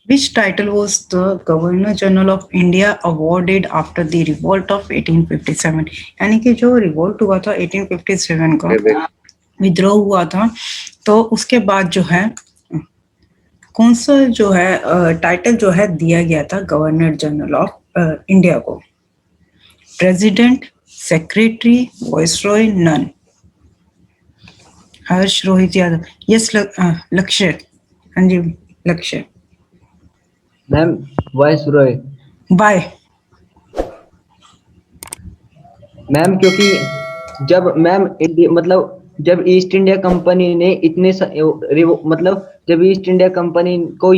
Which title was the Governor General of India awarded after the revolt of 1857? यानी कि जो revolt हुआ था 1857 का, विद्रोह हुआ था, तो उसके बाद जो है कौन सा जो है टाइटल जो है दिया गया था गवर्नर जनरल ऑफ इंडिया को? President, secretary, viceroy, none. Harsh Rohit Yadav, yes Lakshya, हाँ जी लक्ष्य। Ma'am viceroy. बाय। मैम क्योंकि जब मैम मतलब जब ईस्ट इंडिया कंपनी ने मतलब जब ईस्ट इंडिया कंपनी को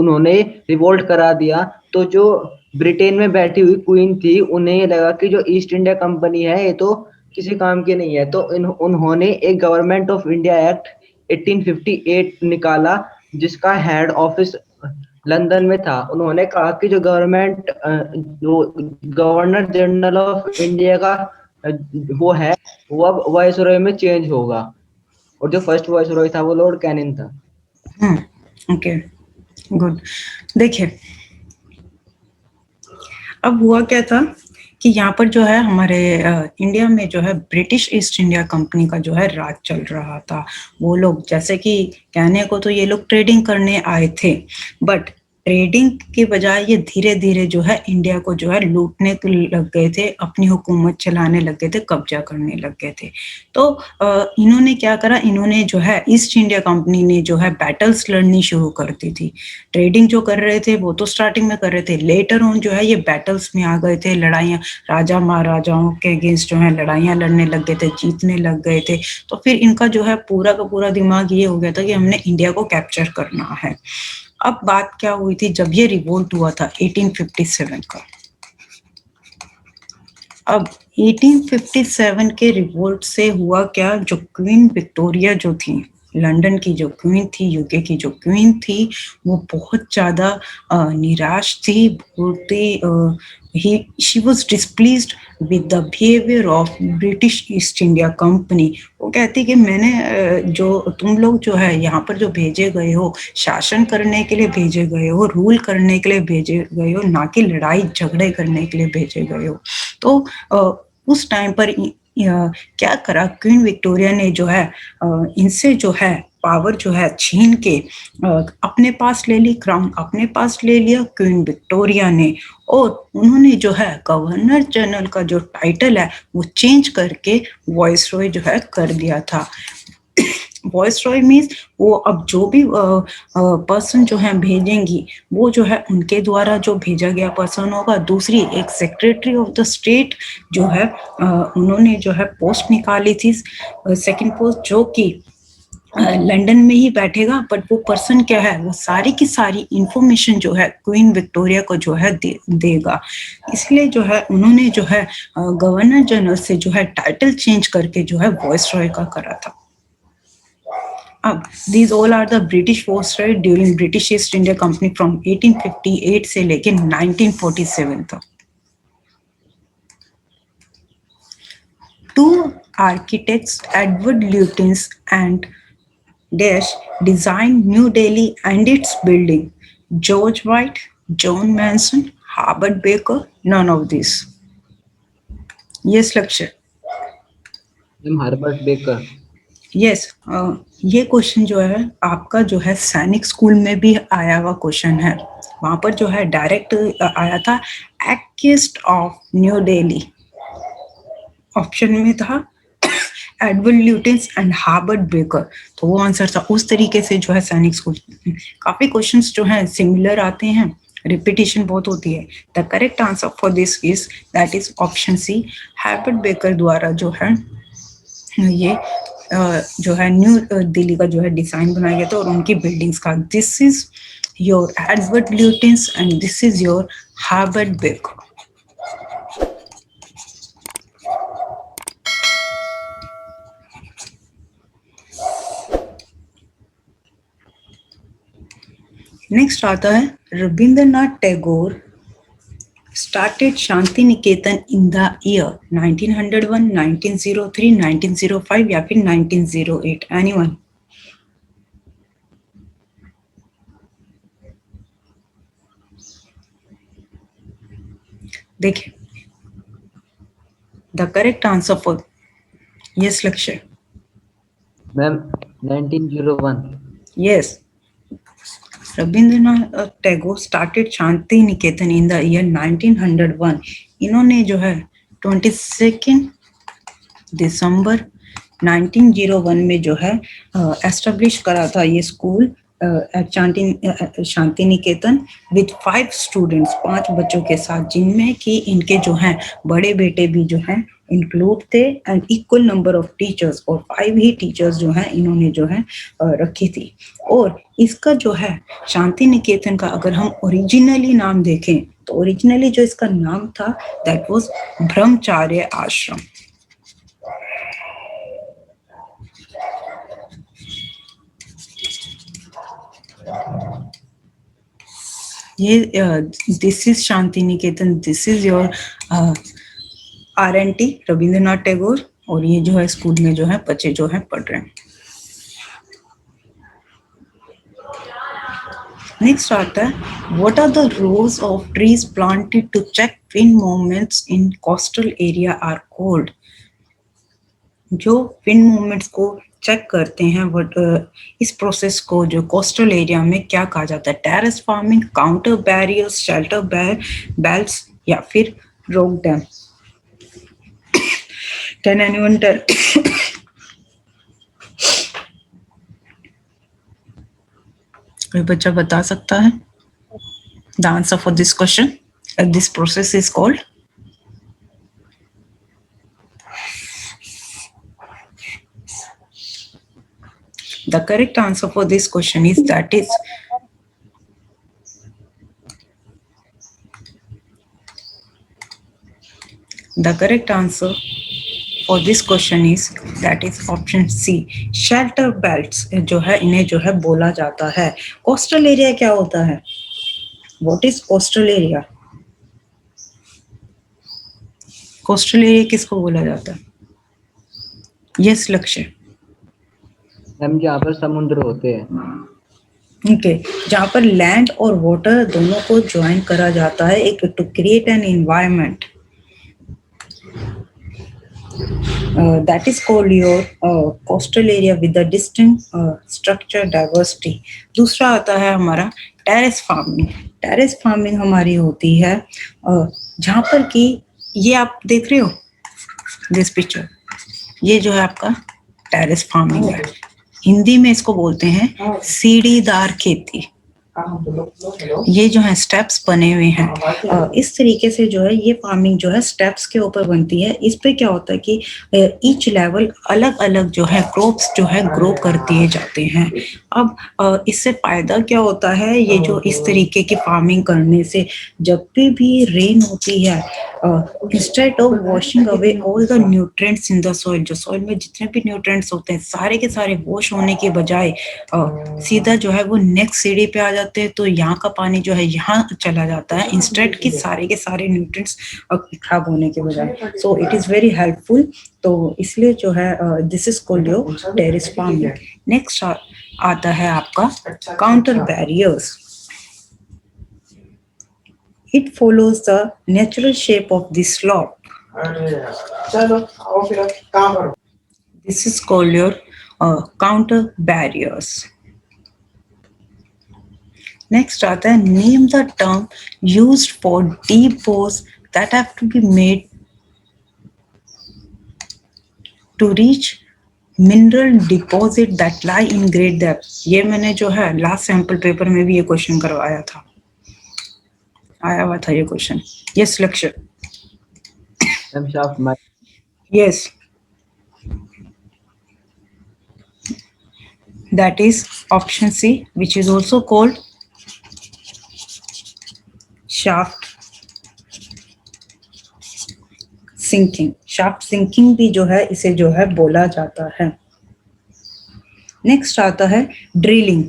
उन्होंने रिवोल्ट करा दिया, तो जो ब्रिटेन में बैठी हुई क्वीन थी उन्हें ये लगा कि जो ईस्ट इंडिया कंपनी है ये तो किसी काम की नहीं है, तो उन्होंने एक गवर्नमेंट ऑफ इंडिया एक्ट 1858 निकाला, जिसका हेड ऑफिस लंदन में था। उन्होंने कहा कि जो गवर्नर जनरल ऑफ इंडिया का वो है, वो अब वायसरॉय में चेंज होगा, और जो फर्स्ट वायसरॉय था वो लॉर्ड कैनिंग था। Okay, good. देखिए अब हुआ क्या था कि यहाँ पर जो है हमारे इंडिया में जो है ब्रिटिश ईस्ट इंडिया कंपनी का जो है राज चल रहा था। वो लोग जैसे कि कहने को तो ये लोग ट्रेडिंग करने आए थे, बट ट्रेडिंग के बजाय ये धीरे धीरे जो है इंडिया को जो है लूटने लग गए थे, अपनी हुकूमत चलाने लग गए थे, कब्जा करने लग गए थे। तो इन्होंने क्या करा, इन्होंने जो है ईस्ट इंडिया कंपनी ने जो है बैटल्स लड़नी शुरू कर दी थी। ट्रेडिंग जो कर रहे थे वो तो स्टार्टिंग में कर रहे थे, लेटर ऑन जो है ये बैटल्स में आ गए थे, लड़ाइयाँ राजा महाराजाओं के अगेंस्ट जो है लड़ाइयाँ लड़ने लग गए थे, जीतने लग गए थे। तो फिर इनका जो है पूरा का पूरा दिमाग ये हो गया था कि हमने इंडिया को कैप्चर करना है। अब बात क्या हुई थी जब ये रिवोल्ट हुआ था 1857 का। अब 1857 के रिवोल्ट से हुआ क्या, जो क्वीन विक्टोरिया जो थी, लंदन की जो क्वीन थी, यूके की जो क्वीन थी, वो बहुत ज्यादा निराश थी, बहुत ही she was displeased with the behaviour of British East India Company. वो कहती कि मैंने जो तुम लोग जो है यहाँ पर जो भेजे गए हो, शासन करने के लिए भेजे गए हो, रूल करने के लिए भेजे गए हो, ना कि लड़ाई झगड़े करने के लिए भेजे गए हो। तो उस टाइम पर क्या करा, क्वीन विक्टोरिया ने जो है इनसे जो है पावर जो है छीन के अपने पास ले ली, क्राउन अपने पास ले लिया क्वीन विक्टोरिया ने, और उन्होंने जो है गवर्नर जनरल का जो टाइटल है वो चेंज करके वॉइसरॉय जो है कर दिया था। वॉइसरॉय मीन्स वो अब जो भी पर्सन जो है भेजेंगी, वो जो है उनके द्वारा जो भेजा गया पर्सन होगा। दूसरी एक सेक्रेटरी ऑफ द स्टेट जो है उन्होंने जो है पोस्ट निकाली थी, सेकंड पोस्ट, जो कि लंदन में ही बैठेगा, बट वो पर्सन क्या है, वो सारी की सारी इंफॉर्मेशन जो है क्वीन विक्टोरिया को जो है देगा। इसलिए जो है उन्होंने जो है गवर्नर जनरल से जो है टाइटल चेंज करके जो है वॉइसरॉय का करा था। अब these all are the British viceroy during British East India Company from 1858 से लेके 1947 तक। Two architects, Edward Lutyens and Dash, designed New Delhi and its building. George White, John Manson, Herbert Baker, none of these. Yes, Lakshya. Ma'am Herbert baker. Yes, ये question जो है आपका जो है सैनिक स्कूल में भी आया हुआ क्वेश्चन है। वहां पर जो है डायरेक्ट आया था, एक्स्ट ऑफ न्यू दिल्ली, ऑप्शन में था एडवर्ड ल्यूटिन्स एंड हार्बर्ट बेकर, तो वो आंसर था। उस तरीके से जो है सैनिक स्कूल काफी क्वेश्चंस जो है सिमिलर आते हैं, रिपीटिशन बहुत होती है। The correct answer for this is that is option C, Herbert Baker द्वारा जो है ये जो है न्यू दिल्ली का जो है डिजाइन बनाया गया था और उनकी बिल्डिंग्स का। This is your Edward Lutyens and this is your Herbert Baker. Next आता है, Rabindranath Tagore started Shanti Niketan in the year 1901, 1903, 1905 या फिर 1908? Anyone? देखिए, the correct answer for yes Lakshya. Ma'am 1901। Yes, Rabindranath Tagore started Shantiniketan in the year 1901। इन्होंने जो है 22 दिसंबर 1901 में जो है एस्टेब्लिश करा था ये school Shanti Niketan with 5 students, 5 बच्चों के साथ, जिनमें कि इनके जो हैं बड़े बेटे भी जो हैं इंक्लूड थे, and equal number of teachers, और 5 ही टीचर्स जो हैं इन्होंने जो है रखी थी। और इसका जो है शांति निकेतन का अगर हम ओरिजिनली नाम देखें तो ओरिजिनली जो इसका नाम था दैट वाज ब्रह्मचार्य आश्रम। ये this is Shanti Niketan, this is your RNT Rabindranath Tagore, और ये जो है स्कूल में जो है बच्चे जो है पढ़ रहे हैं। नेक्स्ट आता है what are the rows of trees planted to check wind movements in coastal area are called. जो विंड मूवमेंट्स को चेक करते हैं बट इस प्रोसेस को जो कोस्टल एरिया में क्या कहा जाता है? Terrace farming, contour barriers, shelter belts, या फिर rock dam. Can anyone tell? कोई बच्चा बता सकता है the answer for this question? This process is called? The correct answer for this question is that is the correct answer for this question is that is option C, shelter belts जो है इन्हें जो है बोला जाता है। Coastal area क्या होता है? What is coastal area? Coastal area किसको बोला जाता है? यस लक्ष्य। मैम जहाँ पर समुद्र होते हैं। ओके, जहाँ पर लैंड और वाटर दोनों को ज्वाइन करा जाता है एक to create an environment, that is called your coastal area with a distinct structure diversity. दूसरा आता है हमारा टेरेस फार्मिंग। टेरेस फार्मिंग हमारी होती है जहाँ पर कि ये आप देख रहे हो दिस पिक्चर, ये जो है आपका टेरेस फार्मिंग है। हिंदी में इसको बोलते हैं सीढ़ीदार खेती। ये जो है स्टेप्स बने हुए हैं, इस तरीके से जो है ये फार्मिंग जो है स्टेप्स के ऊपर बनती है। इस पे क्या होता है कि ईच लेवल अलग अलग जो है क्रॉप्स जो है ग्रो करते जाते हैं। अब इससे फायदा क्या होता है, ये जो इस तरीके की फार्मिंग करने से जब भी रेन होती है, instead of washing away all the nutrients in the soil, जो सॉइल में जितने भी न्यूट्रिएंट्स होते हैं सारे के सारे वॉश होने के बजाय सीधा जो है वो नेक्स्ट सीढ़ी पे आ जाते हैं, तो यहाँ का पानी जो है यहाँ चला जाता है इंस्टेड कि सारे के सारे न्यूट्रिएंट्स खराब होने के बजाय। So it is very helpful, तो इसलिए जो है this is called your terrace farming. Next आता है आपका counter barriers. It follows the natural shape of the slope. This is called your counter barriers. Next आता है name the term used for deep bores that have to be made to reach mineral deposit that lie in great depth. ये मैंने जो है last sample paper में भी ये question करवाया था, आया हुआ था ये क्वेश्चन। यस लक्ष्य। Yes, that is option C, which is also called shaft sinking. shaft sinking भी जो है इसे जो है बोला जाता है। नेक्स्ट आता है drilling.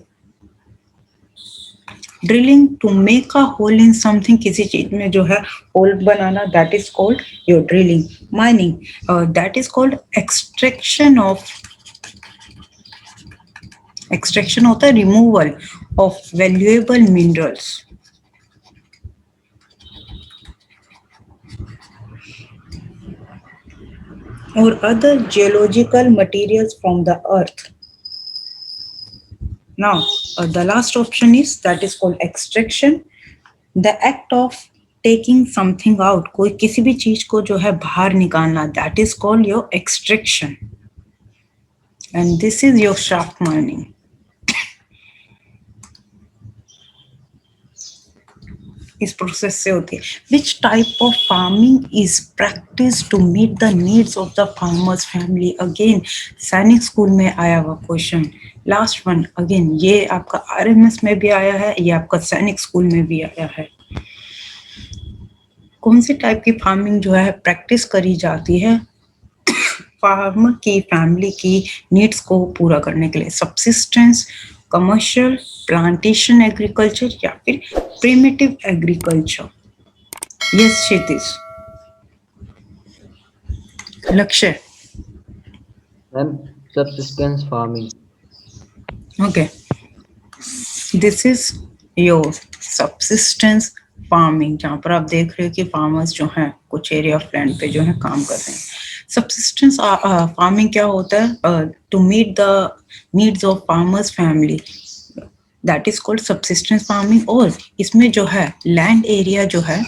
Drilling to make a hole in something, किसी चीज में जो है होल बनाना, that is called your drilling. Mining, that is called extraction of, extraction होता है removal of valuable minerals. or other geological materials from the earth. Now, the last option is that is called extraction, the act of taking something out. कोई किसी भी चीज को जो है बाहर निकालना, that is called your extraction. And this is your shaft mining. इस प्रोसेस से होती है. Which type of farming is practiced to meet the needs of the farmers family? Again, सैनिक स्कूल में आया हुआ क्वेश्चन. लास्ट वन अगेन, ये आपका आरएमएस में भी आया है, ये आपका सैनिक स्कूल में भी आया है. कौन सी टाइप की फार्मिंग जो है प्रैक्टिस करी जाती है फार्मर की फैमिली की नीड्स को पूरा करने के लिए? सब्सिस्टेंस, कमर्शियल, प्लांटेशन एग्रीकल्चर या फिर प्रिमिटिव एग्रीकल्चर? यस क्षितिज. लक्ष्य. Ma'am subsistence farming. Okay, this is your subsistence farming, जहाँ पर आप देख रहे हो कि फार्मर्स जो हैं कुछ एरिया ऑफ लैंड पे जो है काम कर रहे हैं. सब्सिस्टेंस फार्मिंग क्या होता है? To meet the needs of farmers family, that is called subsistence farming. और इसमें जो है लैंड एरिया जो है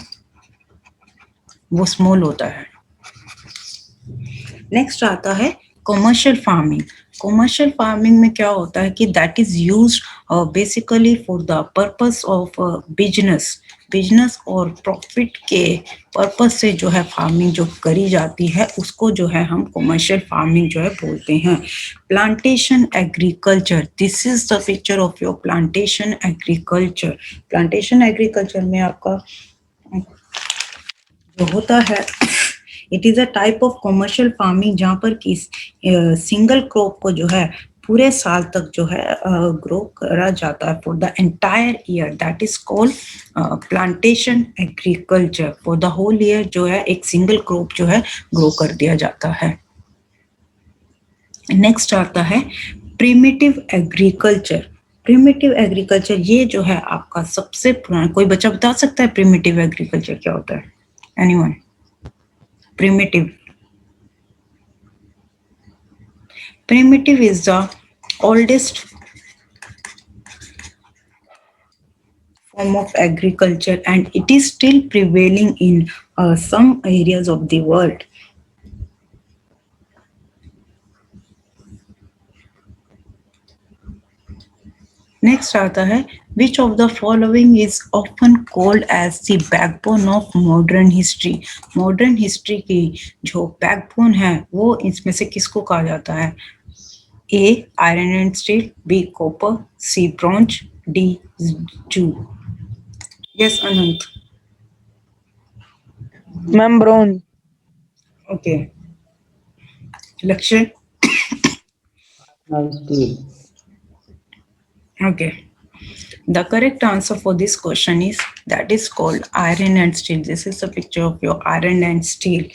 वो स्मॉल होता है. नेक्स्ट आता है कमर्शियल फार्मिंग. कमर्शियल फार्मिंग में क्या होता है कि that is used basically for the purpose of business और प्रॉफिट के पर्पस से जो है फार्मिंग जो करी जाती है उसको जो है हम कमर्शियल फार्मिंग जो है बोलते हैं. Plantation agriculture, this is the picture of your plantation agriculture. Plantation agriculture में आपका जो होता है, it is a type of commercial farming जहाँ पर कि सिंगल क्रॉप को जो है पूरे साल तक जो है ग्रो करा जाता है for the entire year. That is called plantation agriculture. For the whole year जो है एक सिंगल क्रॉप जो है ग्रो कर दिया जाता है. नेक्स्ट आता है प्रिमिटिव एग्रीकल्चर. प्रिमिटिव एग्रीकल्चर ये जो है आपका सबसे पुराना, कोई बच्चा बता सकता है प्रिमिटिव एग्रीकल्चर क्या होता है? Anyone? Primitive. Primitive is the oldest form of agriculture and it is still prevailing in some areas of the world. Next आता है which of the following is often called as the backbone of modern history. Modern history की जो backbone है वो इसमें से किसको कहा जाता है? A iron and steel, B copper, C bronze, D जू. Yes Anant. Ma'am bronze. Okay. Lakshya. Steel. Okay. The correct answer for this question is that is called iron and steel. This is a picture of your iron and steel.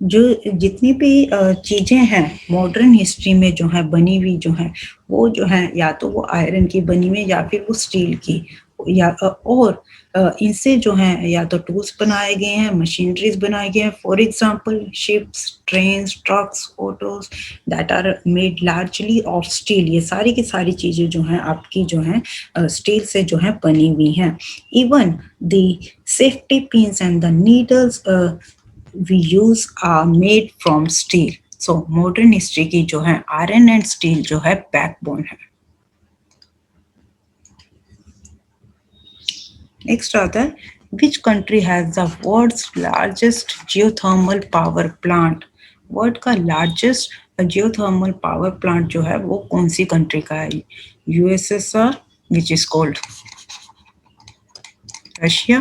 जो जितनी भी चीजें हैं modern history में जो है बनी हुई जो है वो जो है या तो वो आयरन की बनी हुई या फिर वो स्टील की, या और इनसे जो है या तो टूल्स बनाए गए हैं, मशीनरीज बनाए गए हैं. For example ships, trains, trucks, autos that are made largely of steel. ये सारी की सारी चीजें जो हैं आपकी जो हैं स्टील से जो है बनी हुई हैं. Even the safety pins and the needles we use are made from steel. So modern history की जो है आयरन एंड स्टील जो है बैकबोन है. नेक्स्ट आता है which country has the world's largest geothermal power plant. World का largest geothermal power plant जो है वो कौन सी कंट्री का है? USSR which is called Russia,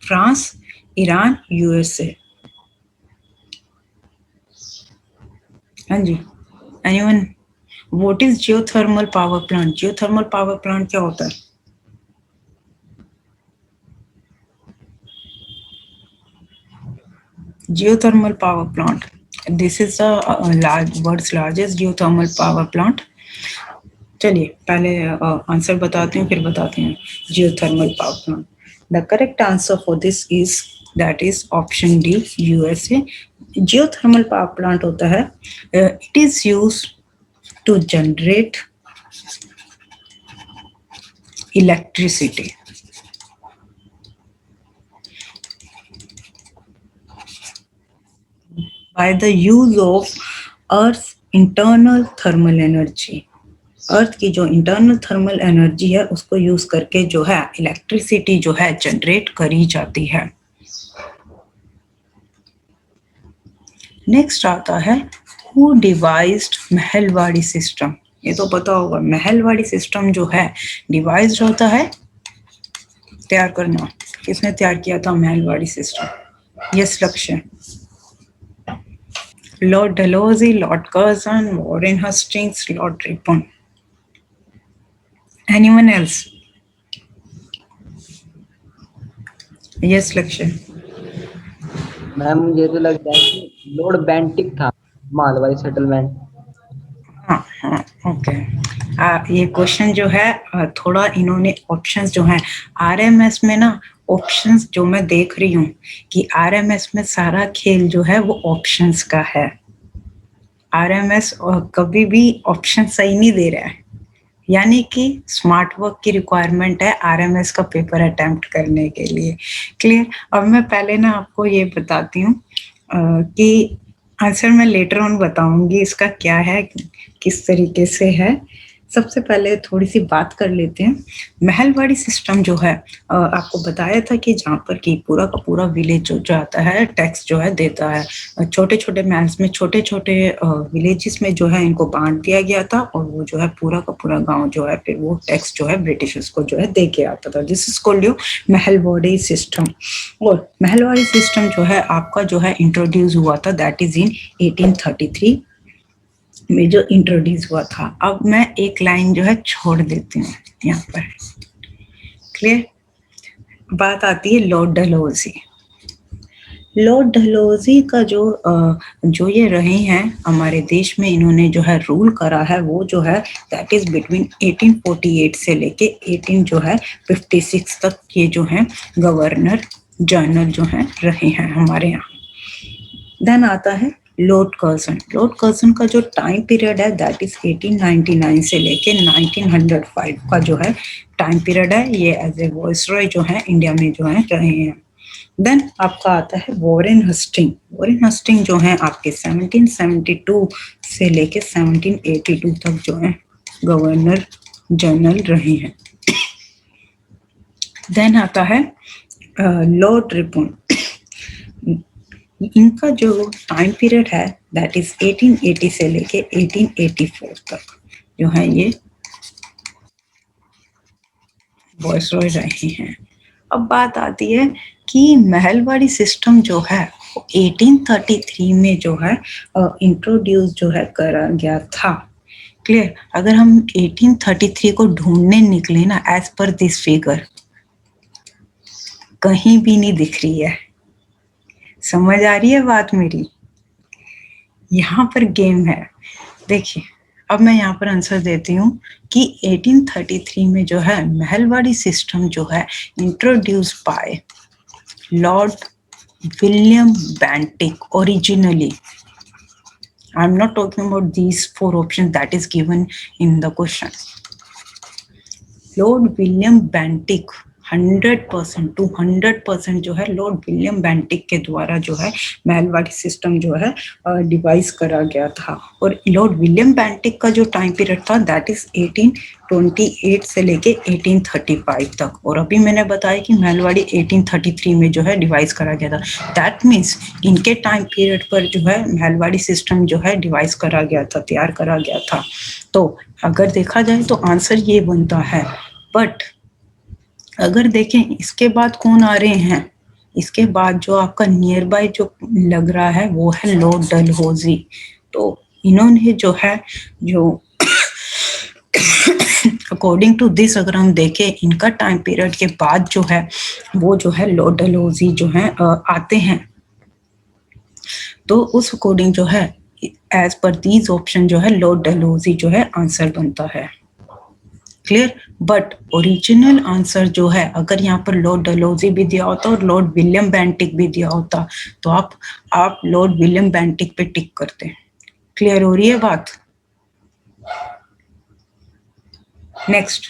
France, Iran, USA. हाँ जी. Anyone? What is geothermal power plant? Geothermal power plant क्या होता है? Geothermal power plant. This is the world's largest geothermal power plant. चलिए पहले आंसर बताती हूँ, फिर बताती हूँ geothermal power plant. The correct answer for this is that is option D, USA. Geothermal power plant होता है, it is use to generate electricity by the use of Earth's internal thermal energy। Earth की जो internal thermal energy है उसको use करके जो है electricity जो है जनरेट करी जाती है। नेक्स्ट आता है हु डिवाइस्ड महलवाड़ी सिस्टम। ये तो पता होगा, महलवाड़ी सिस्टम जो है डिवाइस्ड होता है तैयार करना। किसने तैयार किया था Mahalwari system? Yes Lakshya. Lord Dalhousie, Lord Curzon, Warren Hastings, Lord Ripon. Anyone else? Yes Lakshya. Ma'am मुझे तो लगता है कि लॉर्ड बेंटिक था मालवाई सेटलमेंट। हाँ हाँ ओके। ये क्वेश्चन जो है थोड़ा इन्होंने ऑप्शंस जो हैं आरएमएस में ना, ऑप्शंस जो मैं देख रही हूँ कि आरएमएस में सारा खेल जो है वो ऑप्शंस का है। आरएमएस कभी भी ऑप्शन सही नहीं दे रहा है, यानी कि स्मार्ट वर्क की रिक्वायरमेंट है आरएमएस का पेपर अटेम्प्ट करने के लिए। क्लियर? अब मैं पहले ना आपको ये बताती हूँ कि आंसर मैं लेटर ऑन बताऊंगी इसका क्या है, किस तरीके से है। सबसे पहले थोड़ी सी बात कर लेते हैं। महलवाड़ी सिस्टम जो है आपको बताया था कि जहाँ पर कि पूरा का पूरा विलेज जो जाता है टैक्स जो है देता है। छोटे छोटे महल्स में छोटे छोटे विलेजेस में जो है इनको बांट दिया गया था और वो जो है पूरा का पूरा गांव जो है फिर वो टैक्स जो है ब्रिटिशर्स को जो है दे के आता था। This is called your Mahalwari system. और महलवाड़ी सिस्टम जो है आपका जो है इंट्रोड्यूस हुआ था दैट इज इन 1833 में जो इंट्रोड्यूस हुआ था। अब मैं एक लाइन जो है छोड़ देती हूँ यहाँ पर। क्लियर? बात आती है लॉर्ड डलहौजी। लॉर्ड डलहौजी का जो ये रहे हैं हमारे देश में, इन्होंने जो है रूल करा है वो जो है दैट इज बिटवीन 1848 से लेके 1856 तक ये जो है गवर्नर जनरल जो है रहे हैं हमारे यहाँ। देन आता है लॉर्ड कर्जन। लॉर्ड कर्जन का जो टाइम पीरियड है दैट इज 1899 से लेके 1905 का जो है टाइम पीरियड है। ये एज ए वॉइसरॉय जो है इंडिया में जो है रहे हैं। देन आपका आता है वॉरेन हस्टिंग। वॉरेन हस्टिंग जो है आपके 1772 से लेके 1782 तक जो है गवर्नर जनरल रहे हैं। देन आता है लॉर्ड रिपन। इनका जो टाइम पीरियड है दैट इज 1880 से लेके 1884 तक जो है ये वॉइसरॉय रहे हैं। अब बात आती है कि महलवाड़ी सिस्टम जो है 1833 में जो है इंट्रोड्यूस जो है करा गया था। क्लियर? अगर हम 1833 को ढूंढने निकले ना एज पर दिस फिगर, कहीं भी नहीं दिख रही है। समझ आ रही है बात मेरी? यहाँ पर गेम है। देखिए अब मैं यहाँ पर आंसर देती हूँ कि 1833 में जो है महलवाड़ी सिस्टम जो है introduce by Lord William Bentinck originally. I am not talking about these 4 option that is given in the question. Lord William Bentinck 100% 200% जो है लॉर्ड विलियम बेंटिक के द्वारा जो है महलवाड़ी सिस्टम जो है डिवाइस करा गया था। और लॉर्ड विलियम बेंटिक का जो टाइम पीरियड था दैट इज 1828 से लेके 1835 तक। और अभी मैंने बताया कि महलवाड़ी 1833 में जो है डिवाइस करा गया था। दैट मीन्स इनके टाइम पीरियड पर जो है महलवाड़ी सिस्टम जो है डिवाइस करा गया था, तैयार करा गया था। तो अगर देखा जाए तो आंसर ये बनता है। बट अगर देखें इसके बाद कौन आ रहे हैं, इसके बाद जो आपका नियर बाय जो लग रहा है वो है लॉर्ड डलहौजी। तो इन्होंने जो है जो अकॉर्डिंग टू दिस अगर हम देखें इनका टाइम पीरियड के बाद जो है वो जो है लॉर्ड डलहौजी जो है आते हैं। तो उस अकॉर्डिंग जो है एज पर दीज ऑप्शन जो है लॉर्ड डलहौजी जो है आंसर बनता है। क्लियर। बट ओरिजिनल आंसर जो है, अगर यहाँ पर लॉर्ड डलहौजी भी दिया होता और लॉर्ड विलियम बेंटिक भी दिया होता तो आप लॉर्ड विलियम बेंटिक पे टिक करते। क्लियर हो रही है बात? Next,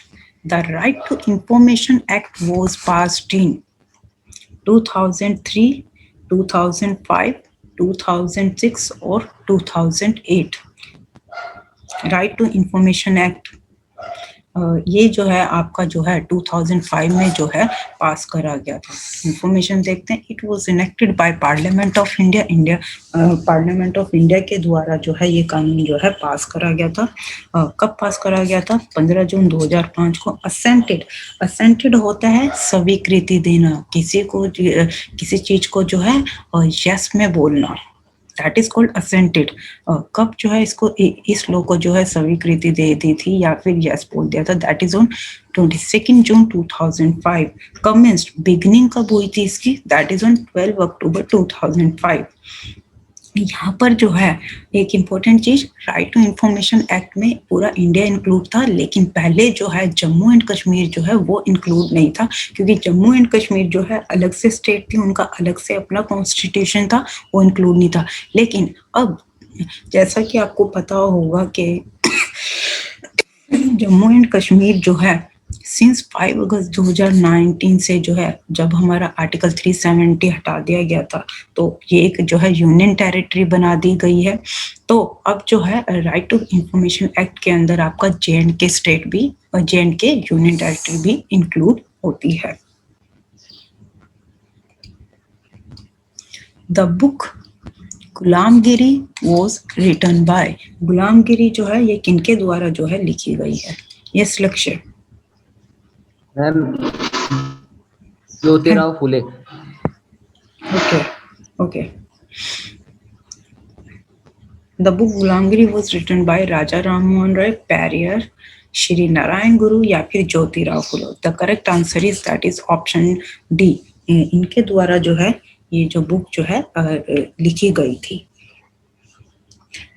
the right to information act was passed in 2003, 2005, 2006 और 2008। राइट टू इंफॉर्मेशन एक्ट ये जो है आपका जो है 2005 में जो है पास करा गया था। इंफॉर्मेशन देखते हैं। It was enacted by parliament of India. Parliament of India के द्वारा जो है ये कानून जो है पास करा गया था। कब पास करा गया था? 15 जून 2005 को। असेंटेड होता है स्वीकृति देना, किसी चीज को जो है यस में बोलना, दैट इज कॉल्ड असेंटेड। कब जो है इस लॉ को जो है स्वीकृति दे दी थी या फिर यस बोल दिया था? That is on 22 June 2005। Commenced, beginning कब हुई थी इसकी? दैट इज ऑन 12 अक्टूबर 2005। यहाँ पर जो है एक इम्पोर्टेंट चीज, राइट टू इंफॉर्मेशन एक्ट में पूरा इंडिया इंक्लूड था, लेकिन पहले जो है जम्मू एंड कश्मीर जो है वो इंक्लूड नहीं था, क्योंकि जम्मू एंड कश्मीर जो है अलग से स्टेट थी, उनका अलग से अपना कॉन्स्टिट्यूशन था, वो इंक्लूड नहीं था। लेकिन अब जैसा कि आपको पता होगा कि जम्मू एंड कश्मीर जो है सिंस 5 अगस्त 2019 से जो है, जब हमारा आर्टिकल 370 हटा दिया गया था, तो ये एक जो है यूनियन टेरिटरी बना दी गई है। तो अब जो है राइट टू इंफॉर्मेशन एक्ट के अंदर आपका J&K स्टेट भी और J&K यूनियन टेरिटरी भी इंक्लूड होती है। The book Gulamgiri was written by, गुलामगिरी जो है ये किनके द्वारा जो है लिखी गई है? Yes Lakshya. Ma'am Jyotirao Phule. Okay. The book Gulambgiri was written by Raja Ram Mohan Roy, Periyar, Shri Narayan Guru या फिर Jyotirao Phule. The correct answer is that is option D। इनके द्वारा जो है ये जो बुक जो है लिखी गई थी।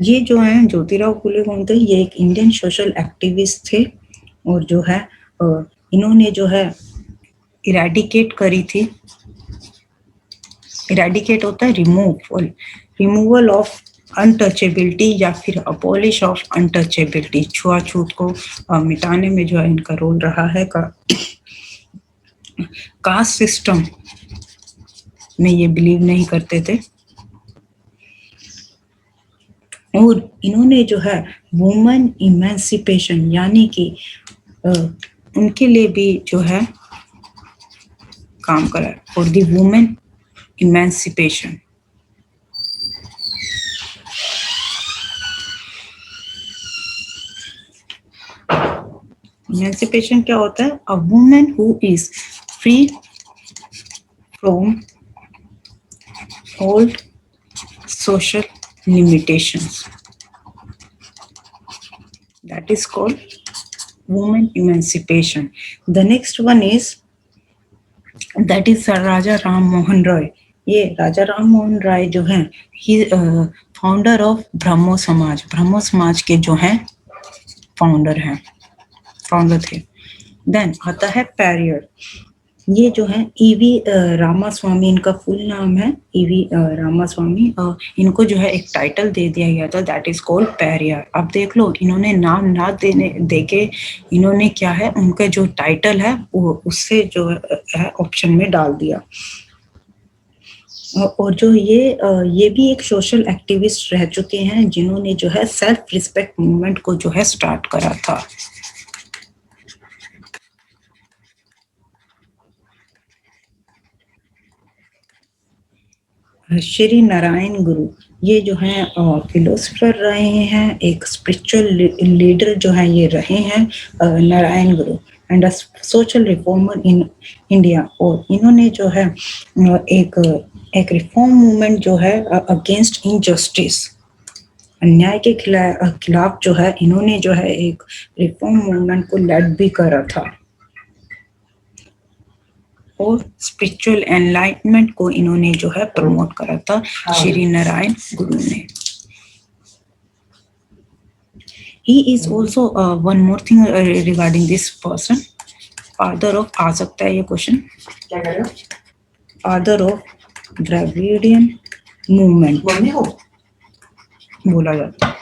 ये जो है ज्योतिराव फुले कौन थे? ये एक इंडियन सोशल एक्टिविस्ट थे और जो है इन्होंने जो है इरेडिकेट करी थी। इरेडिकेट होता है रिमूवल ऑफ अनटचेबिलिटी या फिर अबॉलिश ऑफ अनटचेबिलिटी, छुआछूत को मिटाने में जो है इनका रोल रहा है। कास्ट सिस्टम में ये बिलीव नहीं करते थे और इन्होंने जो है वुमेन इमेंसिपेशन यानी कि उनके लिए भी जो है काम करा, for the women emancipation. Emancipation क्या होता है? A women who is free from all social limitations, that is called women emancipation. The next one is that is Raja Ram Mohan Roy। ये राजा राम मोहन राय जो हैं ही फाउंडर ऑफ ब्रह्मो समाज, ब्रह्मो समाज के जो हैं फाउंडर थे। देन आता है पेरियर। ये जो है ईवी रामास्वामी, इनका फुल नाम है ईवी रामास्वामी। इनको जो है एक टाइटल दे दिया गया था, दैट इज कॉल्ड पेरियर। अब देख लो, इन्होंने नाम ना देके इन्होंने क्या है, उनका जो टाइटल है वो उससे जो है ऑप्शन में डाल दिया। और जो ये भी एक सोशल एक्टिविस्ट रह चुके हैं, जिन्होंने जो है सेल्फ रिस्पेक्ट मूवमेंट को जो है स्टार्ट करा था। श्री नारायण गुरु, ये जो है फिलोसफर रहे हैं, एक स्पिरिचुअल लीडर जो है ये रहे हैं नारायण गुरु, and a social reformer in India. और इन्होंने जो है एक रिफॉर्म मूवमेंट जो है अगेंस्ट इनजस्टिस, अन्याय के खिलाफ जो है इन्होंने जो है एक रिफॉर्म मूवमेंट को लेड भी करा था और स्पिरिचुअल एनलाइटमेंट को इन्होंने जो है प्रमोट करा था श्री नारायण गुरु ने। He is also one more thing regarding this person. Father of, आ सकता है ये क्वेश्चन, क्या कह रहे हो? Father of Dravidian movement mummy को बोला जाता है.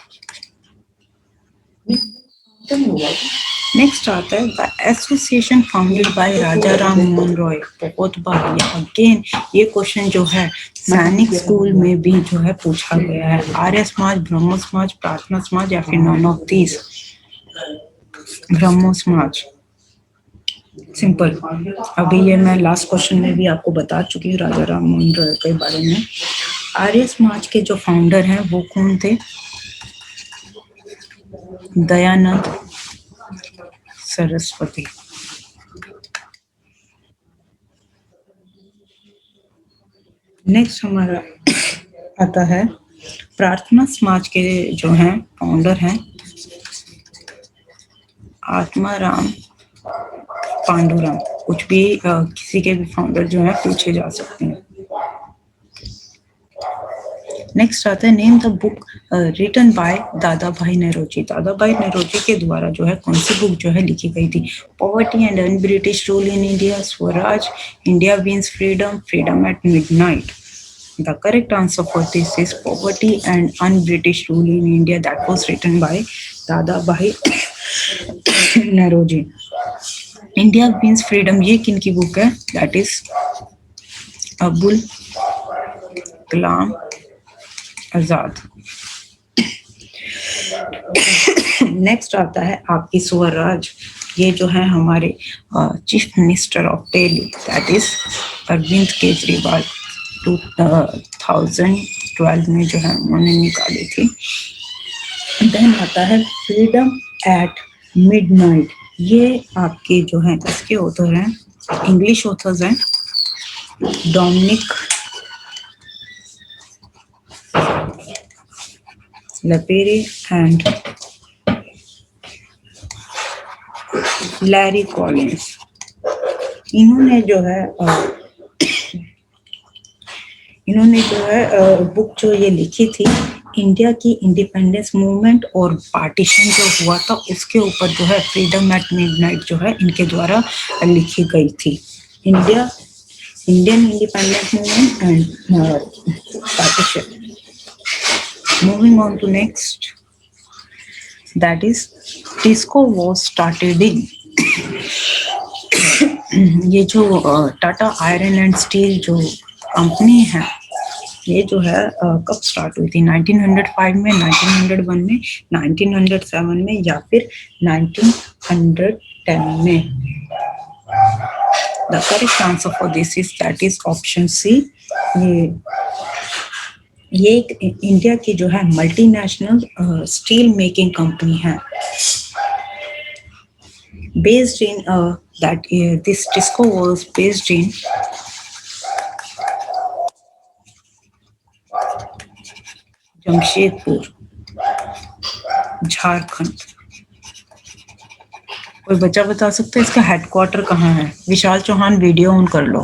नेक्स्ट आता है द एसोसिएशन फाउंडेड बाय राजा राम मोहन रॉय. बहुत बार ये अगेन ये क्वेश्चन जो है सैनिक स्कूल में भी जो है पूछा गया है. आर्य समाज, ब्रह्मो समाज, प्रार्थना समाज या फिर नॉन ऑफ दीज. ब्रह्मो समाज सिंपल. अभी ये मैं लास्ट क्वेश्चन में भी आपको बता चुकी हूँ राजा राम मोहन रॉय के बारे में. आर्य समाज के जो फाउंडर हैं वो कौन थे? दयानंद सरस्वती. नेक्स्ट हमारा आता है प्रार्थना समाज के जो हैं फाउंडर हैं आत्माराम पांडुरंग. कुछ भी किसी के भी फाउंडर जो है पूछे जा सकते हैं. नेक्स्ट आता है name the book written by Dadabhai Naoroji. दादा भाई नौरोजी के द्वारा जो है कौन सी बुक जो है लिखी गई थी? Poverty and un British rule in India, Swaraj, India wins freedom, freedom at midnight. The correct answer for this is Poverty and Un-British Rule in India, that was written by Dadabhai Naoroji. India Means Freedom ये किनकी book है? That is Abul Kalam Azad. Next आता है आपकी स्वराज. ये जो है हमारे chief minister of Delhi, that is Arvind Kejriwal. 2012 में जो है उन्होंने निकाली थी. देन आता है फ्रीडम एट मिडनाइट. ये आपके जो है इसके ऑथर हैं, इंग्लिश ऑथर्स हैं डोमिनिक लपेरे एंड लैरी कॉलिंस. इन्होंने जो है बुक जो ये लिखी थी इंडिया की इंडिपेंडेंस मूवमेंट और पार्टीशन जो हुआ था उसके ऊपर जो है फ्रीडम एट मिडनाइट जो है इनके द्वारा लिखी गई थी. Indian independence movement and partition. Moving on to next, that is TISCO was started in. ये जो टाटा आयरन एंड स्टील जो कंपनी है ये जो है कब स्टार्ट हुई थी? 1905 में, 1901 में, 1907 में या फिर 1910 में. The correct answer for this is that is option C. ये एक इंडिया की जो है मल्टीनेशनल स्टील मेकिंग कंपनी है. Based in this disco was based in Jamshedpur, Jharkhand. कोई बच्चा बता सकता है इसका हेडक्वार्टर कहाँ है? विशाल चौहान वीडियो ऑन कर लो.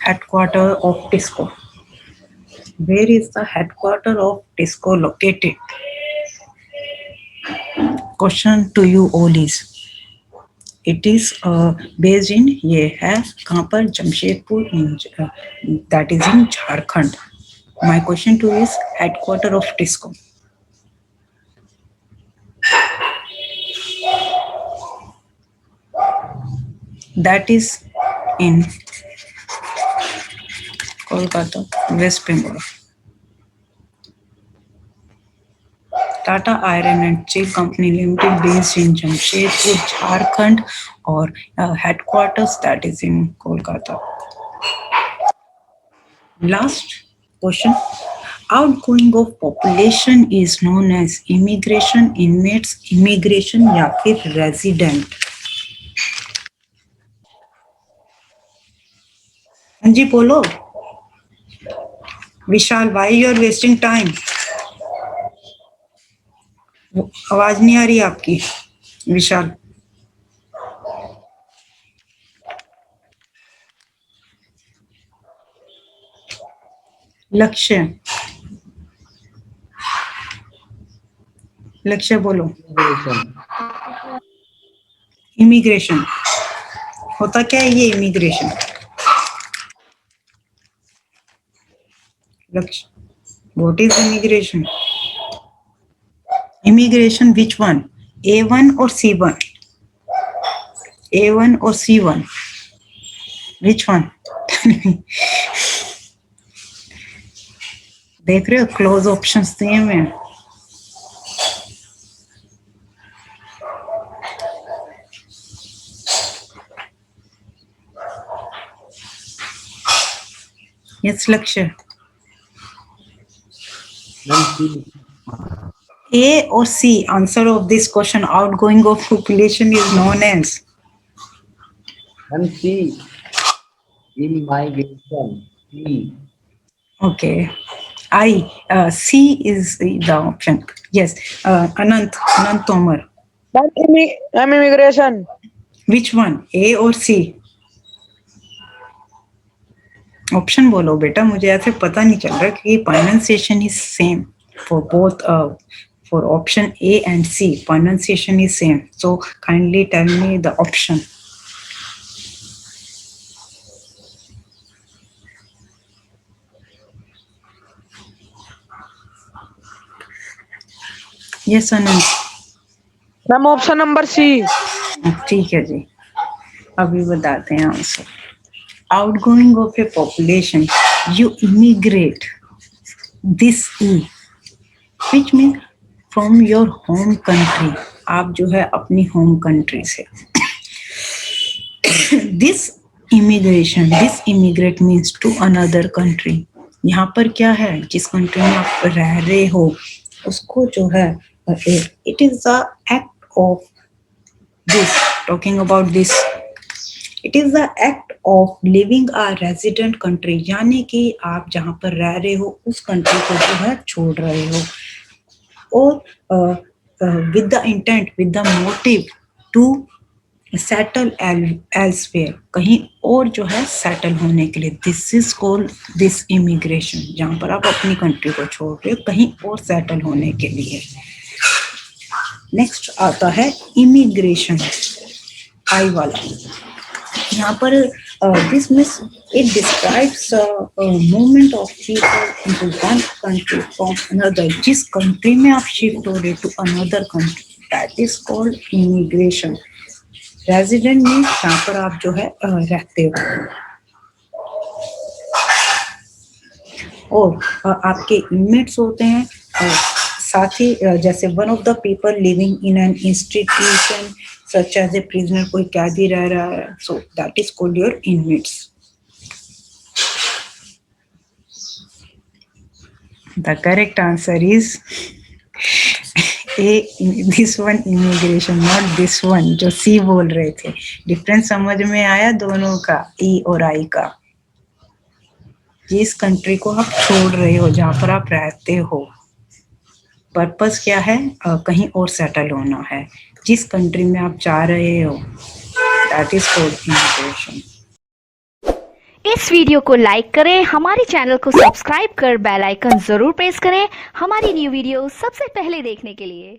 Headquarter of TISCO. Where is the headquarter of Tisco located? Question to you all is, it is based in, ये है कहाँ पर? Jamshedpur, that is in Jharkhand. My question to you is headquarter of Tisco. That is in Kolkata, West Bengal. Tata iron and Steel Company Limited based in Jamshedpur, Jharkhand और headquarters that is in Kolkata. Last question, outgoing of population is known as immigration, inmates, immigration या फिर resident. हाँ जी बोलो. Vishal, why you are wasting time? आवाज नहीं आ रही आपकी विशाल. लक्ष्य, लक्ष्य बोलो। इमिग्रेशन। इमिग्रेशन होता क्या है ये इमिग्रेशन? लक्ष्य, what is immigration? Immigration which one, A1 और C1? A1 और C1 विच वन? देख रहे हो क्लोज ऑप्शंस दिए हुए हैं। Yes Lakshya, ma'am C. A or C? Answer of this question, outgoing of population is known as? Ma'am C, immigration. C. Okay. C is the option. Yes. Anant Tomar. I'm immigration. Which one? A or C? Option बोलो बेटा, मुझे ऐसे पता नहीं चल रहा कि pronunciation is same for both. For option A and C, pronunciation is same. So kindly tell me the option. Yes, Anand. Ma'am option number C. ठीक है जी, अभी बताते हैं answer. Outgoing of a population, you immigrate. This E, which means from your home country. आप जो है अपनी होम कंट्री से। This immigration, this immigrate means to another country. यहाँ पर क्या है, जिस कंट्री में आप रह रहे हो उसको जो है it is the act of this, talking about this, it is the act of leaving a resident country, यानी कि आप जहाँ पर रह रहे हो उस कंट्री को जो है छोड़ रहे हो, और with the intent, with the motive to settle elsewhere, कहीं और जो है सेटल होने के लिए। This is called this immigration, जहाँ पर आप अपनी कंट्री को छोड़ रहे हो कहीं और सेटल होने के लिए। नेक्स्ट आता है इमिग्रेशन, आई वाला। यहाँ पर this means it describes movement of people into one country from another. जिस कंट्री में आप शिफ्ट हो रहे to another country, that is called immigration. Resident means जहाँ पर आप जो है रहते हो, और आपके इनमेट्स होते हैं साथ ही, जैसे one of the people living in an institution such as a prisoner, कोई कैदी रह रहा है, so that is called your inmates. The correct answer is this one immigration, not this one जो सी बोल रहे थे। डिफरेंस समझ में आया दोनों का, ई और आई का। जिस कंट्री को आप छोड़ रहे हो, जहाँ पर आप रहते हो, पर्पस क्या है, कहीं और सेटल होना है। जिस कंट्री में आप जा रहे हो, दैट इज कॉल्ड इमिग्रेशन। इस वीडियो को लाइक करें, हमारे चैनल को सब्सक्राइब कर बेल आइकन जरूर प्रेस करें हमारी न्यू वीडियो सबसे पहले देखने के लिए।